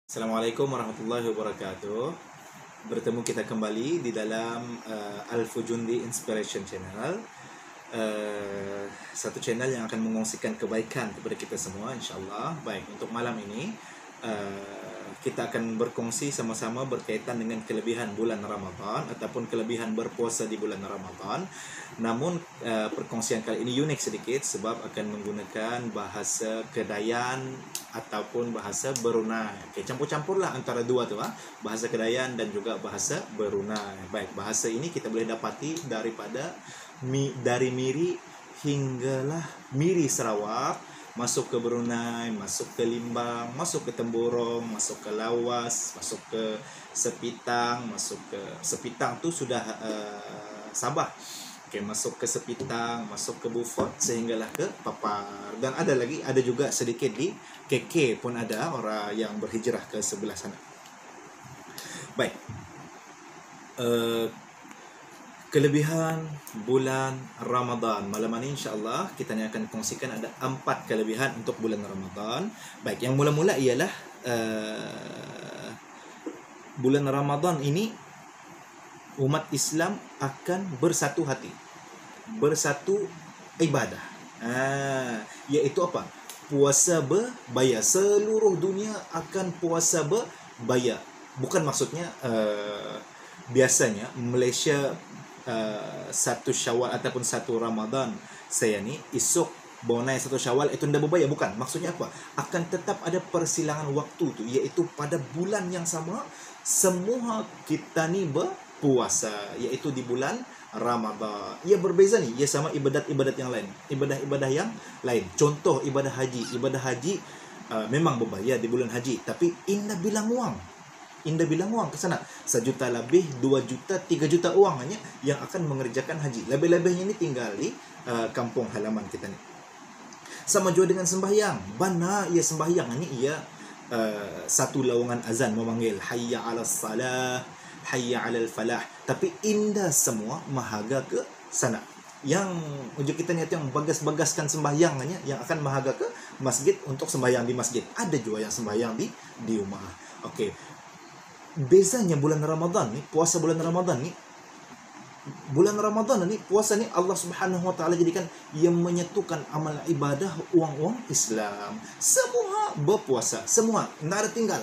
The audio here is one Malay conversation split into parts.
Assalamualaikum warahmatullahi wabarakatuh. Bertemu kita kembali di dalam Al-Fujundi Inspiration Channel. Satu channel yang akan mengongsikan kebaikan kepada kita semua, insyaAllah. Baik, untuk malam ini kita akan berkongsi sama-sama berkaitan dengan kelebihan bulan Ramadan ataupun kelebihan berpuasa di bulan Ramadan. Namun perkongsian kali ini unik sedikit sebab akan menggunakan bahasa Kedayan ataupun bahasa Brunei. Okey, campur-campur lah antara dua tu, bahasa Kedayan dan juga bahasa Brunei. Baik, bahasa ini kita boleh dapati dari Miri hinggalah Miri Sarawak, masuk ke Brunei, masuk ke Limbang, masuk ke Temburong, masuk ke Lawas, masuk ke Sepitang, masuk ke Sepitang tu sudah Sabah. Okey, masuk ke Sepitang, masuk ke Beaufort sehinggalah ke Papar. Dan ada juga sedikit di KK pun ada orang yang berhijrah ke sebelah sana. Baik. Kelebihan bulan Ramadan. Malam ini insya-Allah kita ni akan kongsikan ada 4 kelebihan untuk bulan Ramadan. Baik, yang mula-mula ialah bulan Ramadan ini umat Islam akan bersatu hati, bersatu ibadah. Iaitu apa? Puasa berbayar. Seluruh dunia akan puasa berbayar. Bukan maksudnya biasanya Malaysia satu Syawal ataupun satu Ramadan saya ni esok bonai satu Syawal itu dah berbayar. Bukan. Maksudnya apa? Akan tetap ada persilangan waktu tu, iaitu pada bulan yang sama semua kita ni berpuasa, iaitu di bulan Ramadan. Ia berbeza ni, ia sama ibadat-ibadat yang lain. Ibadah-ibadah yang lain. Contoh ibadah haji. Ibadah haji memang berbayar di bulan haji, tapi indah bilang wang ke sana. 1 juta lebih, 2 juta, 3 juta wang hanya yang akan mengerjakan haji. Lebih-lebihnya ni tinggal di kampung halaman kita ni. Sama juga dengan sembahyang. Bana ia sembahyang ni ia satu lawangan azan memanggil hayya 'alas salah, hayya 'alal falah. Tapi indah semua mahaga ke sana. Yang ujuk kita ni yang bagas-bagaskan sembahyangnya yang akan mahaga ke masjid untuk sembahyang di masjid. Ada juga yang sembahyang di rumah. Okey. Bezanya bulan Ramadan ni, puasa bulan Ramadan ni, puasa ni Allah Subhanahu Wa Taala jadikan yang menyatukan amal ibadah uang-uang Islam. Semua berpuasa, semua tak ada tinggal.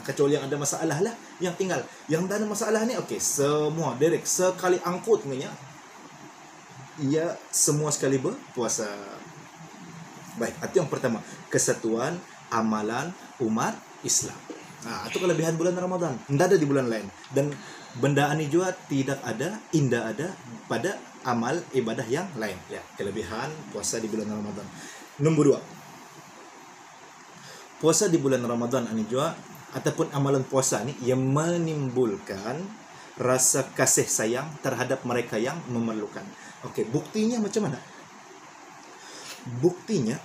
Kecuali yang ada masalah lah yang tinggal. Yang tak ada masalah ni okey, semua direct sekali angkut punya. Ia semua sekali berpuasa. Baik, itu yang pertama, kesatuan amalan umat Islam. Itu kelebihan bulan Ramadan. Tidak ada di bulan lain. Dan benda ini juga tidak ada pada amal ibadah yang lain. Ya, kelebihan puasa di bulan Ramadan. Nombor 2. Puasa di bulan Ramadan ini juga ataupun amalan puasa ni yang menimbulkan rasa kasih sayang terhadap mereka yang memerlukan. Okey, buktinya macam mana? Buktinya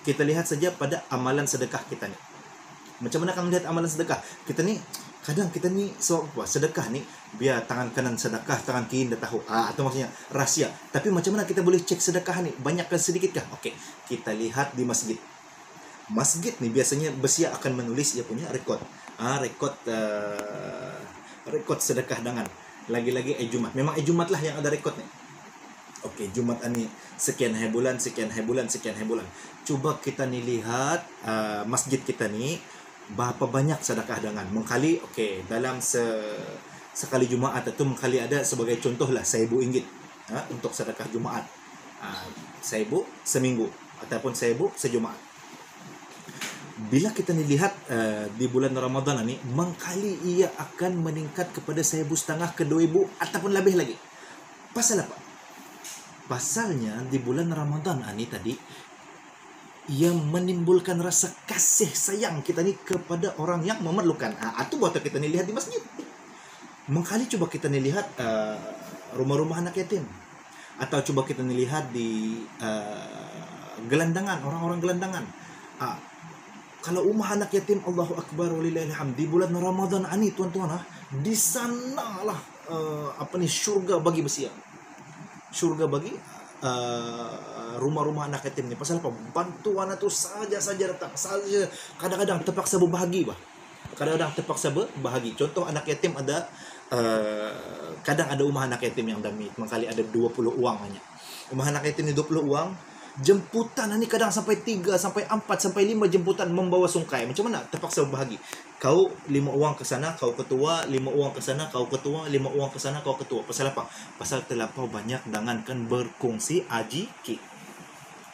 kita lihat saja pada amalan sedekah kita ni. Macam mana akan melihat amalan sedekah? Kita ni sedekah ni biar tangan kanan sedekah, tangan kiri dah tahu. Atau maksudnya rahsia. Tapi macam mana kita boleh cek sedekah ni? Banyakkah sedikitkah? Okey, kita lihat di masjid. Masjid ni biasanya bersiap akan menulis dia punya rekod. Rekod sedekah dangan. Lagi-lagi Jumat. Memang Jumat lah yang ada rekod ni. Okey, Jumat ni sekian hari bulan. Cuba kita ni lihat masjid kita ni berapa banyak sedekah dangan. Mengkali dalam sekali Jumaat itu mengkali ada sebagai contoh lah RM1,000 untuk sedekah Jumaat. RM1,000 seminggu ataupun RM1,000 sejumaat. Bila kita ni lihat di bulan Ramadan ni mengkali ia akan meningkat kepada RM1,500 ke RM2,000 ataupun lebih lagi. Pasal apa? Pasalnya di bulan Ramadan ini tadi yang menimbulkan rasa kasih sayang kita ni kepada orang yang memerlukan. Itu buat kita ni lihat di masjid. Mengkali cuba kita ni lihat rumah-rumah anak yatim. Atau cuba kita ni lihat di gelandangan, orang-orang gelandangan. Kalau rumah anak yatim, Allahu Akbar walillahil hamd, di bulan Ramadan ini tuan-tuan, di sanalah syurga bagi bersiap. Syurga bagi rumah-rumah anak yatim ni. Pasal apa? Bantuan itu saja datang, saja. Kadang-kadang terpaksa berbahagi, bah. Kadang-kadang terpaksa berbahagi. Contoh anak yatim ada kadang ada rumah anak yatim yang damit, mengkali ada 20 uang hanya. Rumah anak yatim ni 20 uang, jemputan ni kadang sampai 3, sampai 4, sampai 5 jemputan membawa sungkai. Macam mana? Terpaksa berbahagi. Kau 5 uang ke sana, kau ketua, 5 uang ke sana, kau ketua, 5 uang ke sana, kau ketua. Pasal apa? Pasal terlampau banyak, jangankan berkongsi aji ki.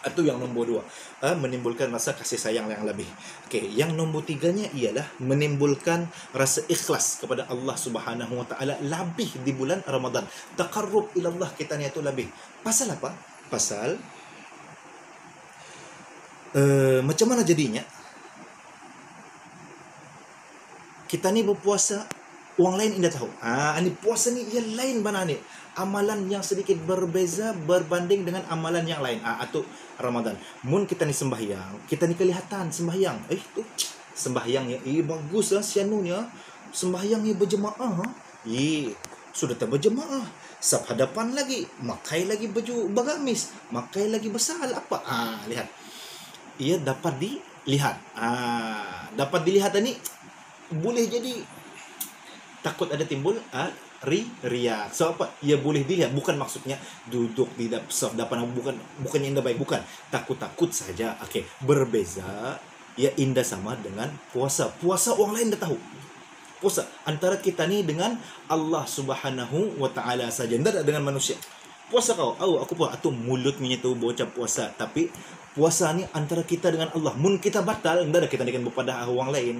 Itu yang nombor 2, menimbulkan rasa kasih sayang yang lebih. Okey, yang nombor 3-nya ialah menimbulkan rasa ikhlas kepada Allah Subhanahu Wa Taala lebih di bulan Ramadan. Taqarrub ila Allah kita ni itu lebih. Pasal apa? Pasal macam mana jadinya? Kita ni berpuasa, orang lain indah tahu. Ini puasa ni ia lain mana ni. Amalan yang sedikit berbeza berbanding dengan amalan yang lain. Atau Ramadan. Mun kita ni sembahyang, kita ni kelihatan sembahyang. Tu sembahyangnya bagus sianunya. Sembahyangnya berjemaah. Sudah tak berjemaah. Sab hadapan lagi, makai lagi baju bergamis, makai lagi besal apa? Lihat. Ia dapat dilihat. Dapat dilihat ni boleh jadi takut ada timbul ria. So apa? Ia boleh dilihat, bukan maksudnya duduk di depan, bukan indah baik, bukan. Takut saja. Okey, berbeza. Ia indah sama dengan puasa. Puasa orang lain dah tahu. Puasa antara kita ni dengan Allah Subhanahu Wa Taala saja, tidak dengan manusia. Puasa kau, aku puasa, atau mulut menyentuh bocah puasa, tapi puasa ni antara kita dengan Allah. Mun kita batal, tidak ada kita ni kan berpada orang lain.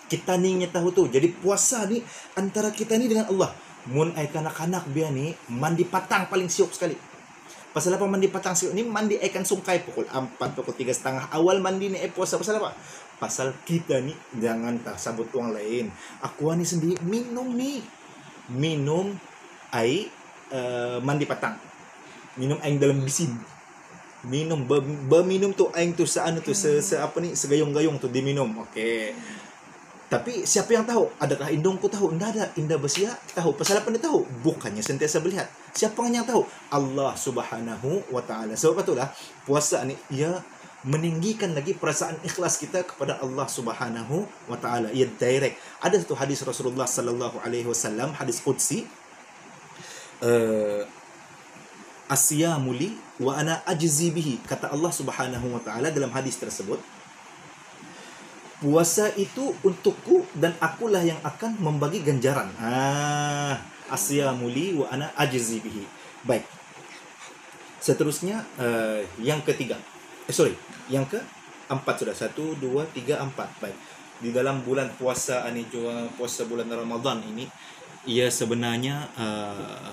Kita ni tahu tu. Jadi puasa ni antara kita ni dengan Allah. Mun ai kanak-kanak biar ni mandi patang paling siok sekali. Pasal apa mandi patang siok ni? Mandi ai kan sungkai pukul 4, pukul 3.30 awal mandi ni puasa. Pasal apa? Pasal kita ni jangan tak sabut orang lain. Aku ni sendiri minum ai mandi patang. Minum air dalam bisin. Berminum tu air tu segayung-gayung tu diminum. Okey. Tapi siapa yang tahu? Adakah indungku tahu? Tidak ada. Indah bersia tahu. Pasal apa dia tahu? Bukannya sentiasa melihat. Siapa yang tahu? Allah Subhanahu Wa Taala. Sebab itulah puasa ni ia meninggikan lagi perasaan ikhlas kita kepada Allah Subhanahu Wa Taala. Ia direct. Ada satu hadis Rasulullah sallallahu alaihi wasallam, hadis qudsi. Asyamu li wa ana ajzi bihi. Kata Allah Subhanahu Wa Taala dalam hadis tersebut, puasa itu untukku dan akulah yang akan membagi ganjaran. Asyamu li wa ana ajzi bihi. Baik. Seterusnya yang ketiga. Yang keempat sudah. 1 2 3 4. Baik. Di dalam bulan puasa ini juga, puasa bulan Ramadan ini, ia sebenarnya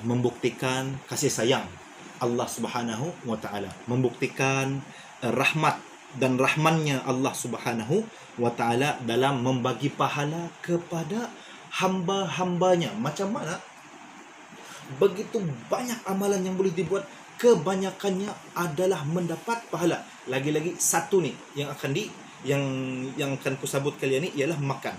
membuktikan kasih sayang Allah Subhanahu Wa Taala, membuktikan rahmat dan rahmannya Allah Subhanahu Wa Taala dalam membagi pahala kepada hamba-hambanya. Macam mana? Begitu banyak amalan yang boleh dibuat, kebanyakannya adalah mendapat pahala. Lagi-lagi satu ni yang akan yang akan kusabut kalian ni ialah makan.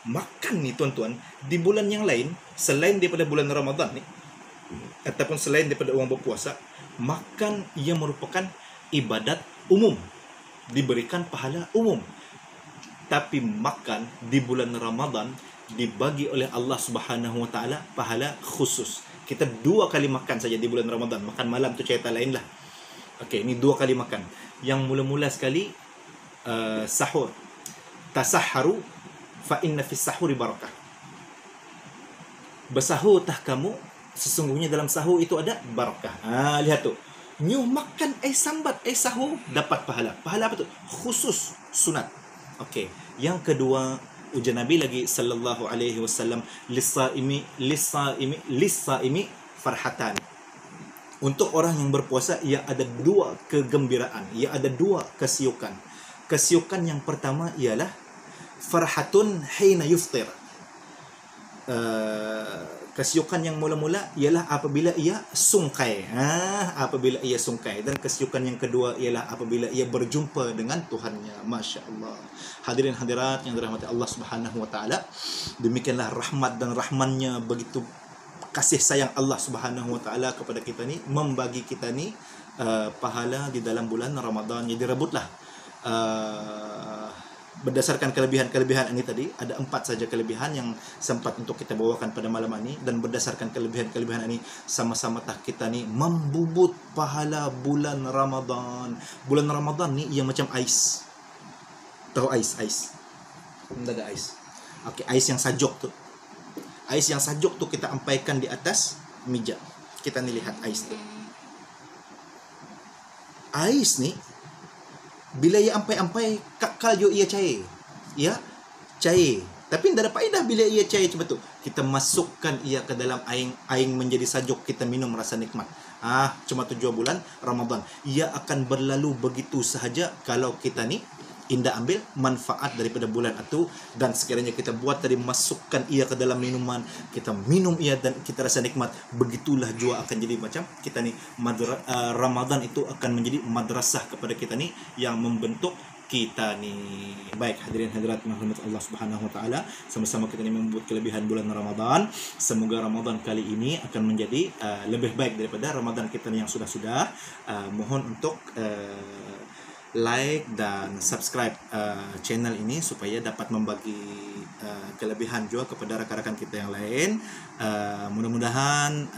Makan ni tuan-tuan, di bulan yang lain selain daripada bulan Ramadan ni, ataupun selain daripada orang berpuasa, makan ia merupakan ibadat umum, diberikan pahala umum. Tapi makan di bulan Ramadan dibagi oleh Allah Subhanahu Wa Taala pahala khusus. Kita 2 kali makan saja di bulan Ramadan. Makan malam tu cerita lain lah. Okey, ini 2 kali makan. Yang mula-mula sekali sahur. Tasahharu fa inna fis sahuri barakah. Bersahur tah kamu, sesungguhnya dalam sahur itu ada barakah. Lihat tu. New makan sambat sahur dapat pahala. Pahala apa tu? Khusus sunat. Okey. Yang kedua, ujar Nabi lagi sallallahu alaihi wasallam, lisaimi farhatan. Untuk orang yang berpuasa ia ada 2 kegembiraan, ia ada 2 kesiukan. Kesiukan yang pertama ialah farhatun hina yuftir. Kesiukan yang mula-mula ialah apabila ia sungkai. Apabila ia sungkai. Dan kesiukan yang kedua ialah apabila ia berjumpa dengan Tuhannya. Masya Allah. Hadirin hadirat yang dirahmati Allah Subhanahu Wa Taala, demikianlah rahmat dan rahmannya, begitu kasih sayang Allah Subhanahu Wa Taala kepada kita ni, membagi kita ni pahala di dalam bulan Ramadan. Jadi rebutlah. Berdasarkan kelebihan-kelebihan ini tadi, ada 4 saja kelebihan yang sempat untuk kita bawakan pada malam ini, dan berdasarkan kelebihan-kelebihan ini sama-sama kita ni membubut pahala bulan Ramadan. Bulan Ramadan ni yang macam ais. Tahu ais? Tidak ada ais. Okey, ais yang sajok tu. Ais yang sajok tu kita ampaikan di atas meja. Kita ni lihat ais tu. Ais ni bila ia ampai-ampai kakal jo ia cair. Ya, cair. Tapi tidak ada faedah bila ia cair macam tu. Kita masukkan ia ke dalam aing menjadi sajok, kita minum rasa nikmat. Cuma 7 bulan Ramadan. Ia akan berlalu begitu sahaja kalau kita ni indah ambil manfaat daripada bulan itu, dan sekiranya kita buat tadi, masukkan ia ke dalam minuman, kita minum ia dan kita rasa nikmat, begitulah jua akan jadi macam kita ni Ramadan itu akan menjadi madrasah kepada kita ni yang membentuk kita ni. Baik hadirin hadirat rahmat Allah Subhanahu wa taala, sama-sama kita ni membuat kelebihan bulan Ramadan. Semoga Ramadan kali ini akan menjadi lebih baik daripada Ramadan kita yang sudah-sudah. Mohon untuk like dan subscribe channel ini supaya dapat membagi kelebihan juga kepada rakan-rakan kita yang lain. Mudah-mudahan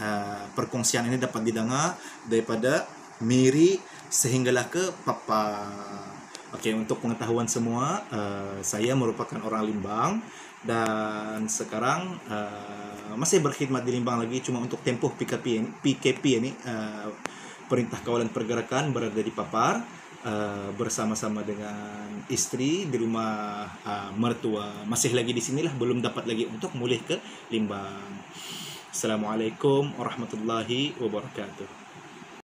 perkongsian ini dapat didengar daripada Miri sehinggalah ke Papa. Okey, untuk pengetahuan semua, saya merupakan orang Limbang dan sekarang masih berkhidmat di Limbang lagi, cuma untuk tempoh PKP ini Perintah Kawalan Pergerakan berada di Papar. Bersama-sama dengan isteri di rumah mertua. Masih lagi di sinilah, belum dapat lagi untuk mulih ke Limbang. Assalamualaikum warahmatullahi wabarakatuh.